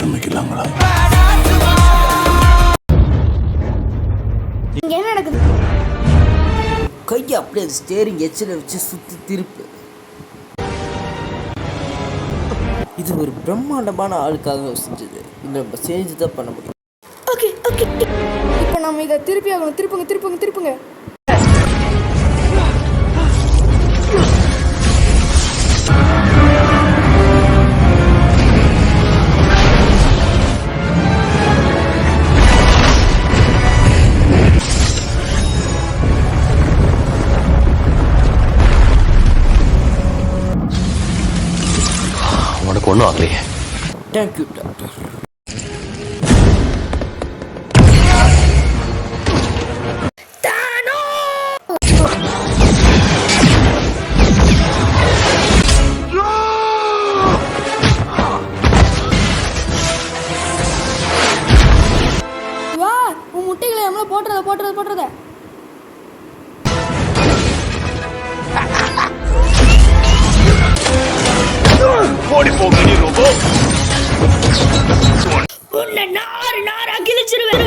ஆரம்பிக்கலாங்களா? இங்க என்ன நடக்குது? கையை அப்படியே ஸ்டேரிங் எச்சில் வச்சு சுற்றி திருப்பு. இது ஒரு பிரம்மாண்டமான ஆளுக்காக செஞ்சது. இந்த நம்ம செஞ்சு தான் பண்ண முடியும். ஓகே ஓகே, இப்போ நம்ம இதை திருப்பி ஆகணும். திருப்புங்க திருப்புங்க திருப்புங்க. உனக்கு ஒன்றும் ஆகலையே. Thank you doctor. வா, உன் முட்டைகளை எவ்வளோ போட்டுறத போட்டுறத போட்டுறத. ஓடி போக ரோபோ. உன்னை நார் நாரா கிழிச்சிருவேன்.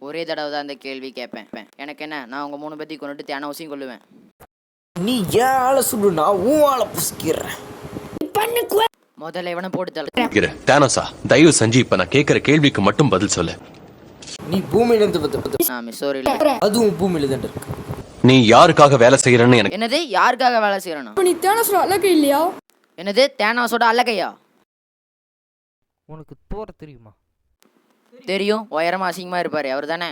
ஒரே தடவை தான் அந்த கேள்வி கேட்பேன். எனக்கு என்ன, நான் உங்க 3 பேத்தையும் கொண்டுட்டு தேனவசியம் கொள்ளுவேன். நீ ஏன் ஆளை சொல்லு, நான் உன் ஆளை புசிக்கிறேன். முதல்ல இவனை போட்டு தள்ள. தானோசா, தயவு செஞ்சு இப்ப நான் கேட்கிற கேள்விக்கு மட்டும் பதில் சொல்லு. நீ பூமியிலிருந்து வந்து நான் மிசோரியில். அதுவும் பூமியில தான் இருக்கு. நீ யாருக்காக வேலை செய்யறன்னு எனக்கு என்னது, யாருக்காக வேலை செய்யறணும்? நீ தேனோஸ் அழகு இல்லையா? என்னது, தேனாஸோட அல்லகையா? உனக்கு போற தெரியுமா? தெரியும், உயரமா அசிங்கமா இருப்பாரு அவர் தானே.